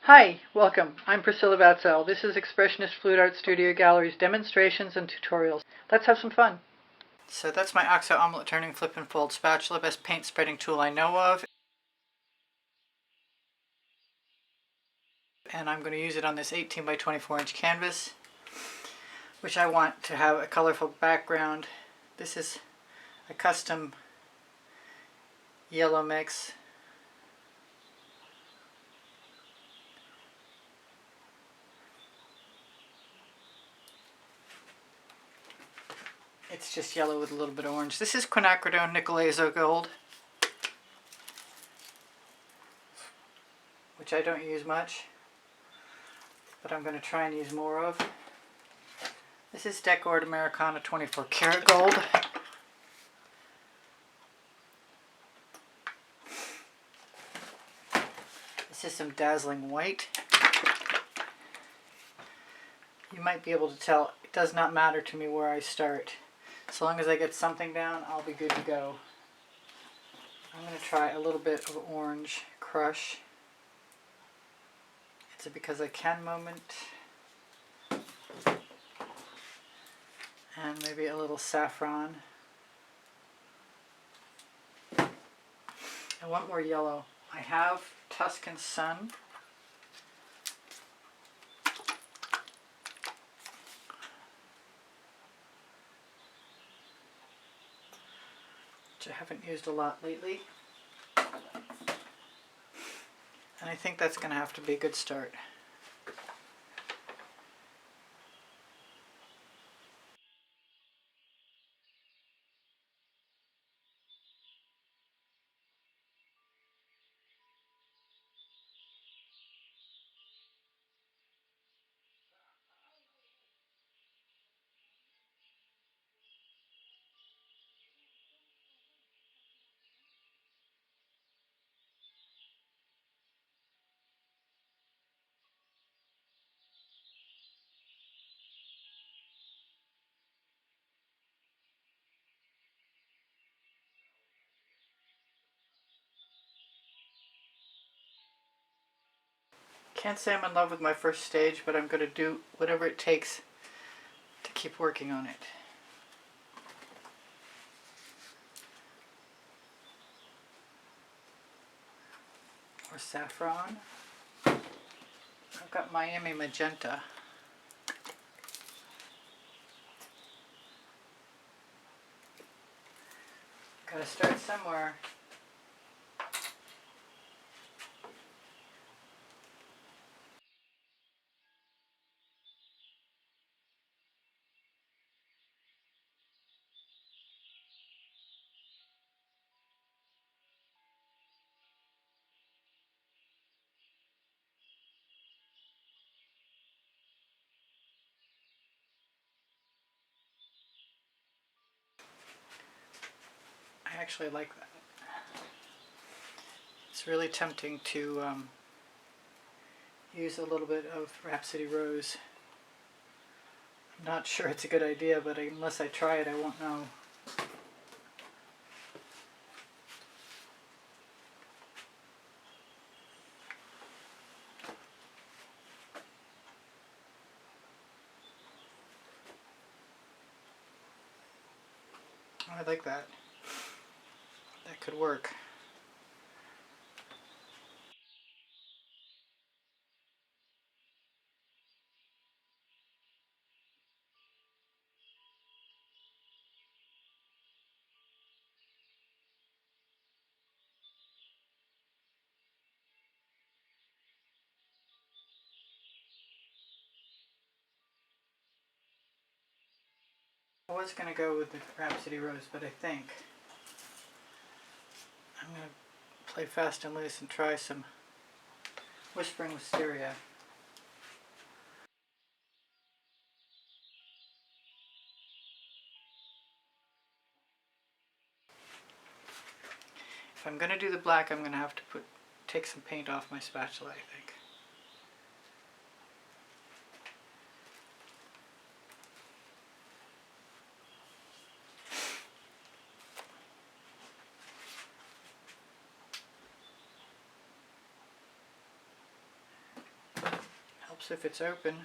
Hi, welcome. I'm Priscilla Batzell. This is Expressionist Fluid Art Studio Gallery's demonstrations and tutorials. Let's have some fun. So that's my Oxo Omelette Turning Flip and Fold Spatula, best paint spreading tool I know of. And I'm going to use it on this 18 by 24 inch canvas, which I want to have a colorful background. This is a custom yellow mix. It's just yellow with a little bit of orange. This is Quinacridone Nickel Azo Gold, which I don't use much, but I'm going to try and use more of. This is Decor Americana 24 karat gold. This is some dazzling white. You might be able to tell it does not matter to me where I start. So long as I get something down, I'll be good to go. I'm going to try a little bit of orange crush. It's a because I can moment. And maybe a little saffron. I want more yellow. I have Tuscan Sun. Which I haven't used a lot lately. And I think that's going to have to be a good start. Can't say I'm in love with my first stage, but I'm going to do whatever it takes to keep working on it. Or saffron. I've got Miami Magenta. Gotta start somewhere. I actually like that. It's really tempting to use a little bit of Rhapsody Rose. I'm not sure it's a good idea, but unless I try it, I won't know. I like that. That could work. I was going to go with the Rhapsody Rose, but I think I'm going to play fast and loose and try some Whispering Wisteria. If I'm going to do the black, I'm going to have to take some paint off my spatula, I think. Helps if it's open.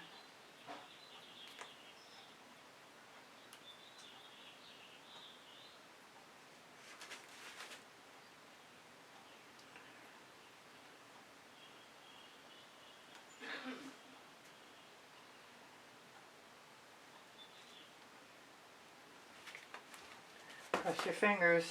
Cross your fingers.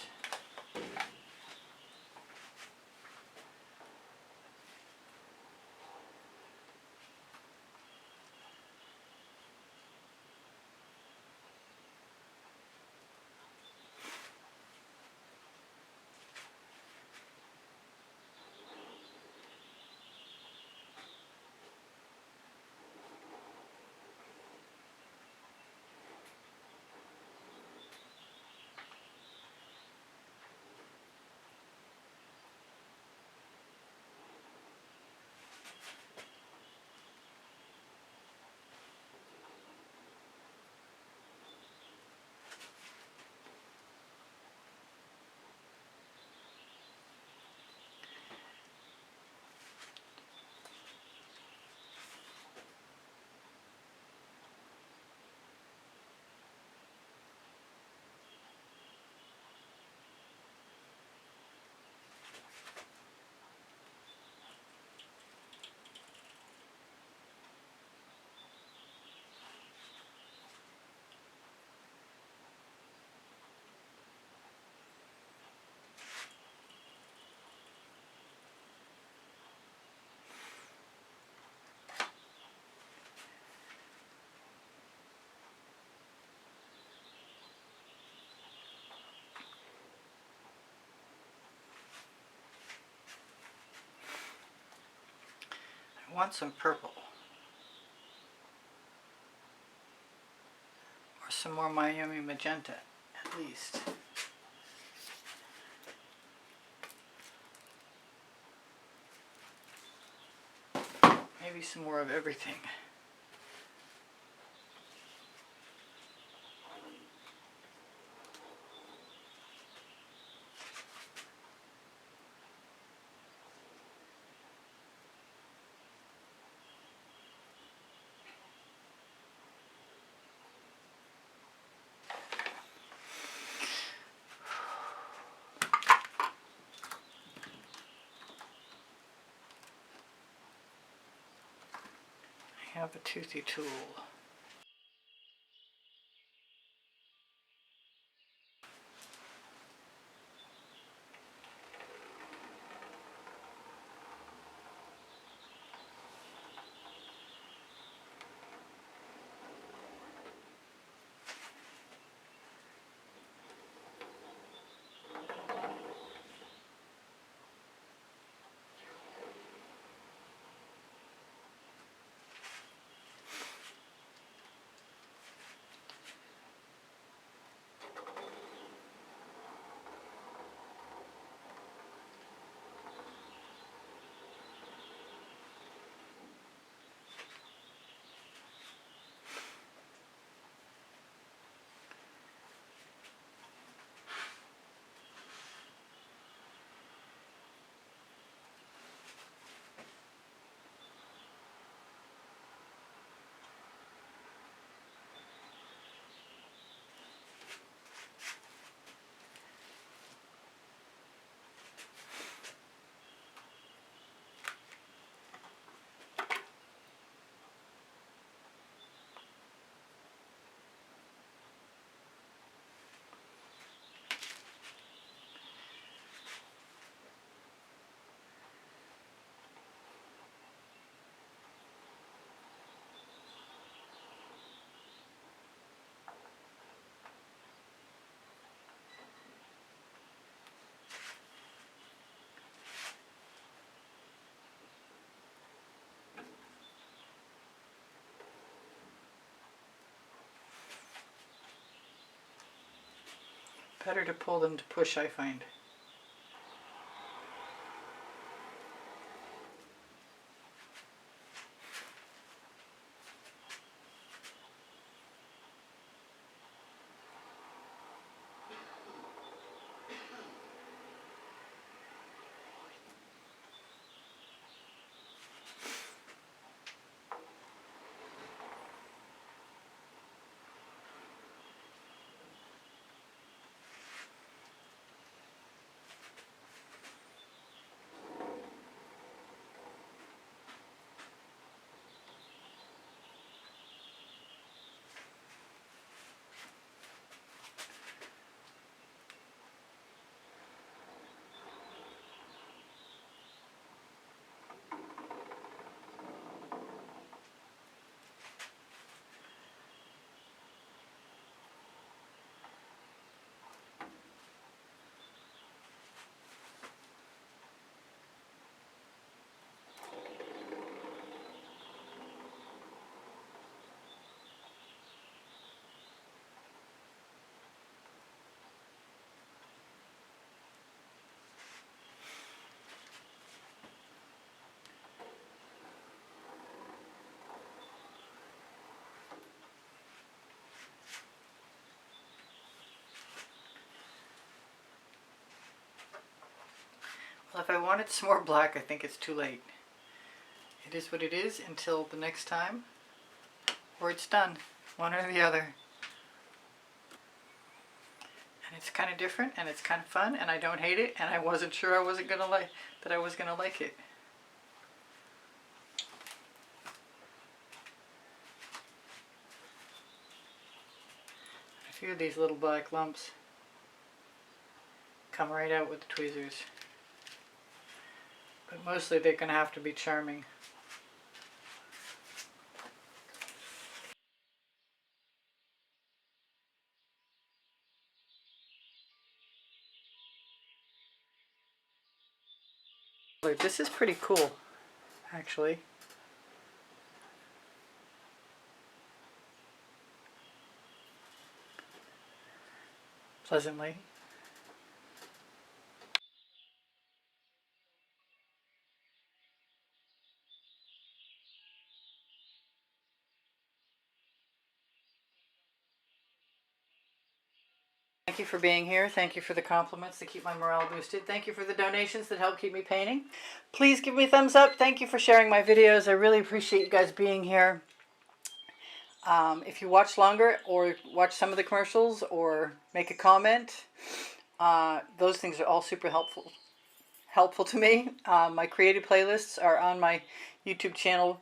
I want some purple. Or some more Miami Magenta, at least. Maybe some more of everything. I have a toothy tool. Better to pull than to push, I find. Well, if I wanted some more black, I think it's too late. It is what it is until the next time, or it's done, one or the other. And it's kind of different, and it's kind of fun, and I don't hate it, and I wasn't sure I was gonna like it. A few of these little black lumps come right out with the tweezers, but mostly they're gonna have to be charming. This is pretty cool, actually. Pleasantly. Thank you for being here. Thank you for the compliments that keep my morale boosted. Thank you for the donations that help keep me painting. Please give me a thumbs up. Thank you for sharing my videos. I really appreciate you guys being here. If you watch longer or watch some of the commercials or make a comment, those things are all super helpful to me. My creative playlists are on my YouTube channel.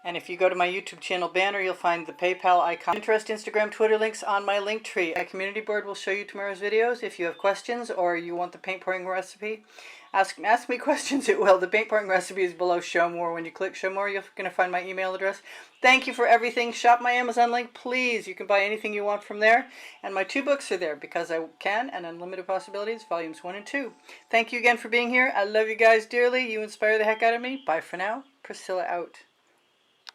And if you go to my YouTube channel banner, you'll find the PayPal icon. Pinterest, Instagram, Twitter links on my link tree. My community board will show you tomorrow's videos. If you have questions or you want the paint pouring recipe, ask me questions. It will. The paint pouring recipe is below Show More. When you click Show More, you're going to find my email address. Thank you for everything. Shop my Amazon link, please. You can buy anything you want from there. And my 2 books are there, Because I Can and Unlimited Possibilities, volumes 1 and 2. Thank you again for being here. I love you guys dearly. You inspire the heck out of me. Bye for now. Priscilla out.